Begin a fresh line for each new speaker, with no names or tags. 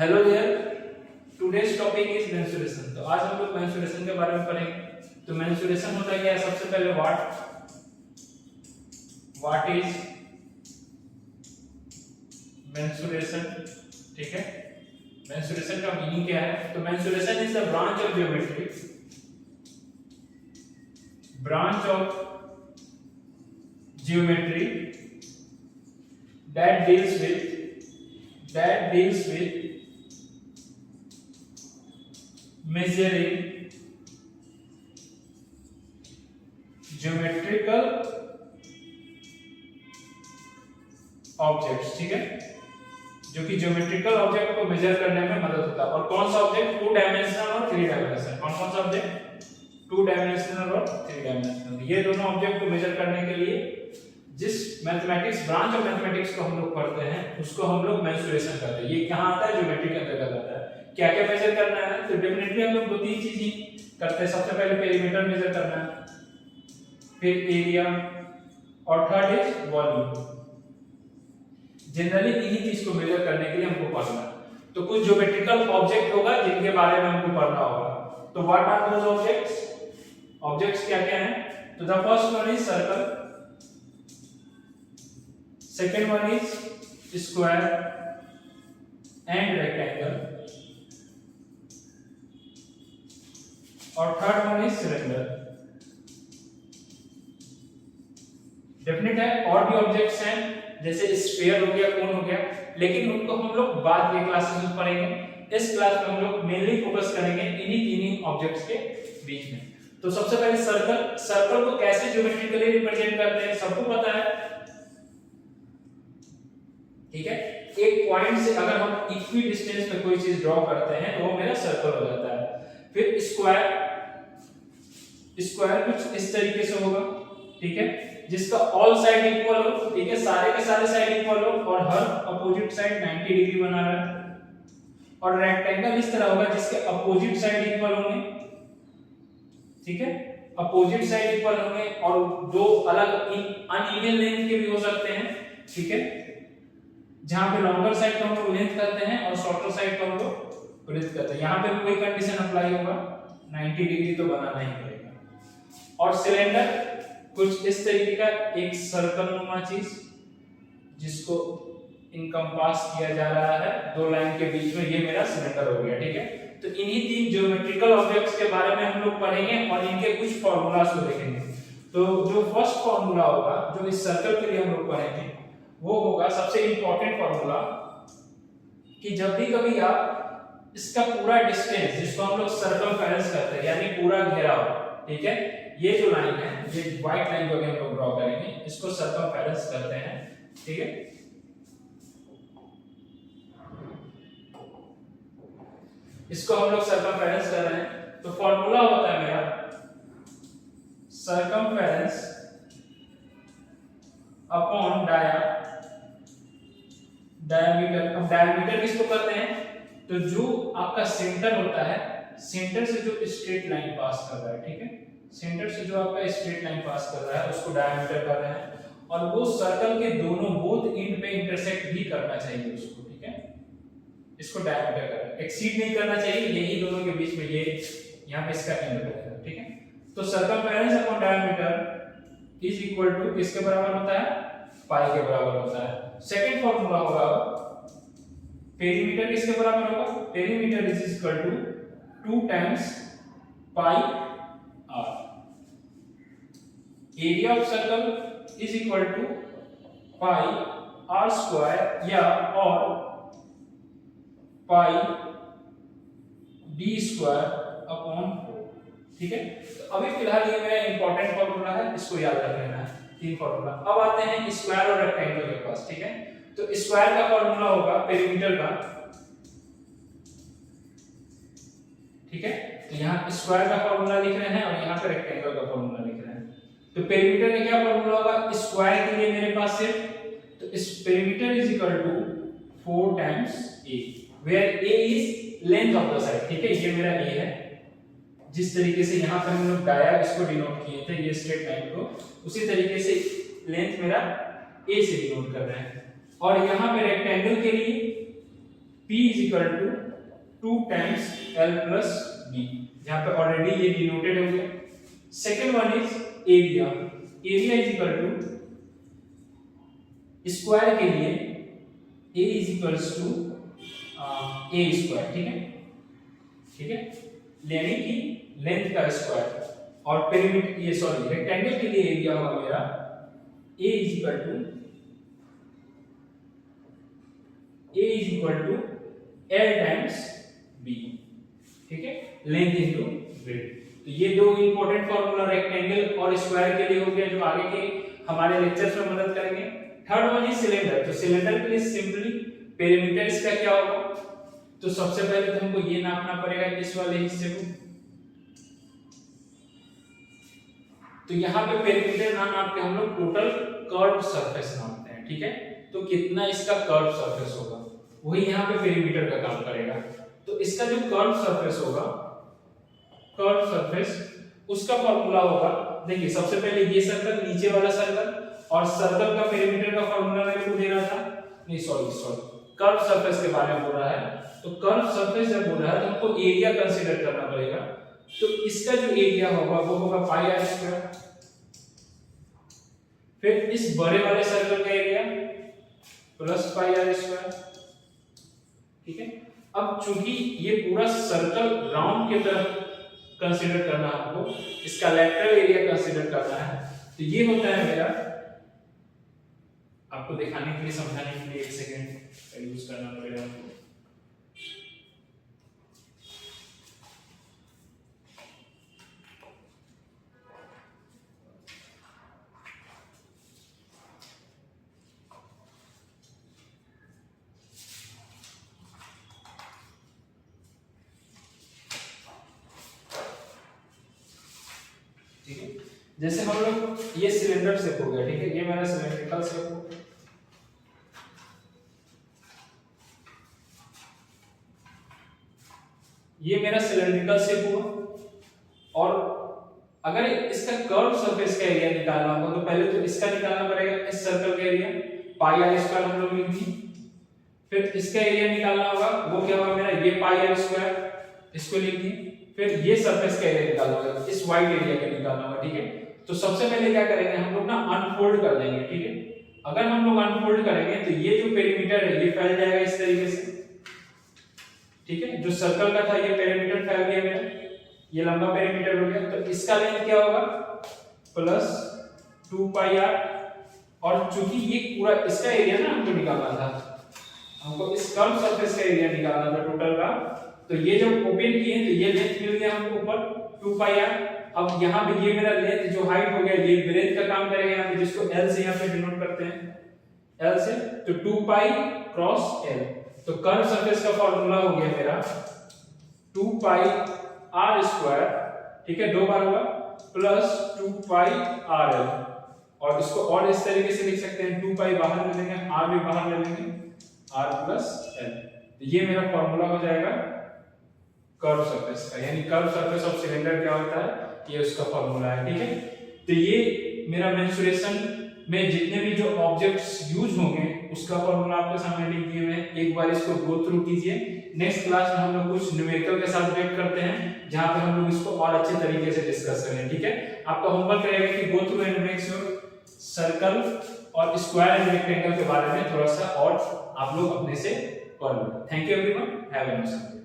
Hello there, today's topic is menstruation. तो आज हम लोग मेंस्ट्रुएशन के बारे में पढ़ेंगे। तो मेंस्ट्रुएशन होता क्या है? सबसे पहले व्हाट इज मेंस्ट्रुएशन, ठीक है। मेंस्ट्रुएशन का मीनिंग क्या है? तो menstruation is the branch of geometry, that deals with measuring geometrical objects, ठीक है, जो कि ज्योमेट्रिकल ऑब्जेक्ट को मेजर करने में मदद होता है। और कौन सा ऑब्जेक्ट? 2 डायमेंशनल और 3 डायमेंशनल। कौन कौन सा ऑब्जेक्ट? 2 डायमेंशनल और 3 डायमेंशनल। ये दोनों ऑब्जेक्ट को मेजर करने के लिए जिस मैथमेटिक्स ब्रांच ऑफ मैथमेटिक्स को हम लोग पढ़ते हैं उसको हम लोग मेंस्ट्रुएशन कहते हैं। ये कहां आता है? ज्योमेट्री के अंतर्गत आता है। क्या क्या मेजर करना है? तो डेफिनेटली हम लोग 2-3 चीज ही करते हैं। सबसे पहले पेरीमीटर मेजर करना है, फिर एरिया, और थर्ड इज वॉल्यूम। जनरली इन्हीं चीज को मेजर करने के लिए हमको पढ़ना है। तो कुछ ज्योमेट्रिकल ऑब्जेक्ट होगा जिनके बारे में हमको पढ़ना होगा। तो what are those objects? Objects क्या क्या हैं? तो the first one is circle, second one is square and rectangle, और third one is cylinder। Definite है और भी ऑब्जेक्ट्स हैं जैसे स्फीयर हो गया, कोन हो गया, लेकिन उनको हम लोग बाद के क्लासेस में पढ़ेंगे। इस क्लास में हम लोग मेनली फोकस करेंगे इन्हीं तीन ऑब्जेक्ट्स के बीच में। तो सबसे पहले सर्कल। सर्कल को कैसे ज्योमेट्रिकली रिप्रेजेंट करते हैं सबको पता है, ठीक है। एक पॉइंट से अगर हम इक्वी डिस्टेंस में कोई चीज ड्रॉ करते हैं तो वो मेरा सर्कल हो जाता है। फिर स्क्वायर, स्क्वायर कुछ इस तरीके से होगा, ठीक है, जिसका ऑल साइड इक्वल हो, ठीक है, सारे के सारे साइड इक्वल हो और हर अपोजिट साइड 90 डिग्री बना रहा है। और रेक्टेंगल इस तरह होगा जिसके अपोजिट साइड इक्वल होंगे, ठीक है, अपोजिट साइड इक्वल होंगे और दो अलग अनइवन लेंथ के भी हो सकते हैं, ठीक है, जहां पे लॉन्गर साइड को हम लोग लेंथ करते हैं और शॉर्टर साइड को हम लोग ब्रेथ करते हैं। यहां पे कोई कंडीशन अप्लाई होगा, 90 डिग्री तो बनाना ही पड़ेगा। और सिलेंडर कुछ इस तरीके का एक सर्कल नुमा चीज जिसको इनकम्पास किया जा रहा है 2 लाइन के बीच में, ये मेरा सिलेंडर हो गया, ठीक है। तो इन्हीं 3 ज्योमेट्रिकल ऑब्जेक्ट्स के बारे में हम लोग पढ़ेंगे और इनके कुछ फार्मूलास को देखेंगे। तो जो फर्स्ट फार्मूला होगा जो इस सर्कल के लिए हम लोग पढ़ेंगे वो होगा सबसे इंपॉर्टेंट फार्मूला कि जब भी कभी आप इसका पूरा डिस्टेंस, जिसको हम लोग सर्कमफेरेंस कहते हैं, यानी पूरा घेराव, ठीक है, ये जो लाइन है, ये व्हाइट लाइन को हम लोग ड्रॉ करेंगे, इसको सर्कमफेरेंस कहते हैं, ठीक है। इसको हम लोग सर्कमफेरेंस कर रहे हैं। तो फार्मूला होता है मेरा सर्कमफेरेंस अपॉन डायमीटर। अब डायमीटर किसको कहते हैं? तो जो आपका सेंटर होता है, सेंटर से जो स्ट्रेट लाइन पास कर रहा है, ठीक है, सेंटर से जो आपका स्ट्रेट लाइन पास कर रहा है उसको डायमीटर कर रहे हैं। और वो सर्कल के दोनों बोथ एंड पे इंटरसेक्ट भी करना चाहिए उसको, ठीक है, इसको डायमीटर कर रहे हैं, एक्सीड नहीं करना चाहिए, यही दोनों के बीच में ये यहां पे इसका एंड होगा, ठीक है। तो circumference upon diameter is equal to किसके बराबर होता है? पाई के बराबर होता है। सेकंड फार्मूला होगा पेरीमीटर किसके बराबर होगा? Perimeter is equal to 2 times pi r. Area of circle is equal to pi r square या और पाई डी स्क्वायर अपॉन 4, ठीक है। तो अभी फिलहाल ये मेरा इंपॉर्टेंट फार्मूला है, इसको याद रख लेना है, 3 फार्मूला। अब आते हैं स्क्वायर और रेक्टेंगल के पास, ठीक है। तो स्क्वायर का फार्मूला होगा पेरीमीटर का, ठीक है। तो यहाँ स्क्वायर का फार्मूला लिख रहे हैं और यहाँ पे रेक्टेंगल का फार्मूला लिख रहे हैं। तो पेरीमीटर का क्या फार्मूला होगा? स्क्वायर के लिए मेरे पास सिर्फ तो इस perimeter is equal to 4 times a, where a is length of the side, ठीक है, ये मेरा a है। जिस तरीके से यहाँ पे हम लोग डाया इसको डिनोट किए थे, ये स्ट्रेट लाइन को, उसी तरीके से लेंथ मेरा a से डिनोट कर रहे हैं। और यहाँ पे रेक्टेंगल के लिए P is equal to 2 times L plus B, जहां पे ऑलरेडी ये डिनोटेड हो गया। Second one is area. Area is equal to square के लिए A is equals to A square, ठीक है, ठीक है, यानी कि लेंथ का स्क्वायर। और पेरीमीटर ये सॉरी रेक्टेंगल के लिए एरिया होगा मेरा A is equal to L times B, ठीक है, लेंथ इनटू ब्रेड्थ। तो ये दो इंपॉर्टेंट फार्मूला रेक्टेंगल और स्क्वायर के लिए हो गया, जो आगे के हमारे लेक्चर्स में मदद करेंगे। Third one is cylinder. तो सिलेंडर के लिए सिंपली पेरीमीटर इसका क्या होगा, तो सबसे पहले तो हमको ये नापना पड़ेगा इस वाले हिस्से को। तो यहाँ पे पेरीमीटर ना नाप के हम लोग टोटल कर्व सरफेस नापते हैं, ठीक है। तो कितना इसका कर्व सरफेस होगा वही यहाँ पे पेरीमीटर का काम करेगा। तो इसका जो कर्व सरफेस होगा, कर्व सरफेस, उसका फार्मूला होगा, देखिए सबसे पहले ये सर्कल, नीचे वाला सर्कल, और सर्कल का पेरीमीटर का फार्मूला मेरे को दे रहा था, नहीं सॉरी कर्व सरफेस के बारे में बोल रहा है। तो कर्व सरफेस जब बोल रहा है तो हमको एरिया कंसीडर करना पड़ेगा। तो इसका जो एरिया होगा वो होगा पाई आर स्क्वायर। फिर इस बड़े वाले सर्कल का area plus pi r square, ठीक है। अब चूंकि ये पूरा सर्कल राउंड की तरफ कंसीडर करना है हमको, इसका लेटरल एरिया कंसीडर करना है। तो ये होता है मेरा, आपको दिखाने के लिए, समझाने के लिए एक सेकंड यूज करना पड़ेगा हमको। ठीक है, जैसे हम लोग ये सिलेंडर शेप हो गया, ठीक है, ये मेरा सिलेंड्रिकल शेप हो, ये मेरा सिलेंड्रिकल शेप हुआ। और अगर इसका कर्व सरफेस का एरिया निकालना होगा तो पहले तो इसका निकालना पड़ेगा, इस सर्कल का एरिया पाई आर स्क्वायर हम लोग लिख दी। फिर इसका एरिया निकालना होगा, वो क्या होगा मेरा, ये पाई आर स्क्वायर, इसको लिख दी। फिर ये सरफेस का एरिया निकालना होगा, इस वाइड एरिया का निकालना होगा, ठीक है। तो सबसे पहले क्या करेंगे हम लोग ना, अनफोल्ड कर देंगे, ठीक है। अगर हम लोग अनफोल्ड करेंगे तो ये जो पेरीमीटर है ये फैल जाएगा इस तरीके से, ठीक है। जो सर्कल का था ये पेरीमीटर फैल गया मेरा, ये लंबा पेरीमीटर हो गया। तो इसका लेंथ क्या होगा, प्लस 2 पाई आर। और चूंकि ये पूरा इसका एरिया ना हमको निकालना था, हमको इस कर्व सरफेस का एरिया निकालना था टोटल का। तो ये जब ओपन किए तो ये लेंथ मिल गया हमको ऊपर 2 पाई आर। अब यहाँ पे ये मेरा लेंथ जो हाइट हो गया ये ब्रेथ का काम करेगा यहाँ पे, जिसको L से यहाँ पे डिनोट करते हैं, L से। तो 2 पाई क्रॉस L। तो कर्व सरफेस का फार्मूला हो गया मेरा 2 पाई आर स्क्वायर, ठीक है, 2 बार होगा, प्लस 2 पाई आर एल। और इसको और इस तरीके से लिख सकते हैं, 2 पाई बाहर ले लेंगे, आर भी बाहर ले लेंगे, आर प्लस एल। तो ये मेरा फार्मूला हो जाएगा कर्व सरफेस का, यानी कर्व सरफेस ऑफ सिलेंडर क्या होता है, ये उसका फार्मूला है, ठीक है। तो ये मेरा मेंसुरेशन में जितने भी जो ऑब्जेक्ट्स यूज होंगे उसका फार्मूला आपके सामने लिख दिए हुए हैं, एक बार इसको गो थ्रू कीजिए। नेक्स्ट क्लास में हम लोग कुछ न्यूमेरिकल के साथ वेट करते हैं, जहां पे हम लोग इसको और अच्छे तरीके से डिस्कस करेंगे, ठीक है। आपका होमवर्क रहेगा कि go through and make sure circle और स्क्वायर एंड रेक्टेंगल के बारे में थोड़ा सा और आप लोग अपने से पढ़ लो। Thank you everyone, have a nice day.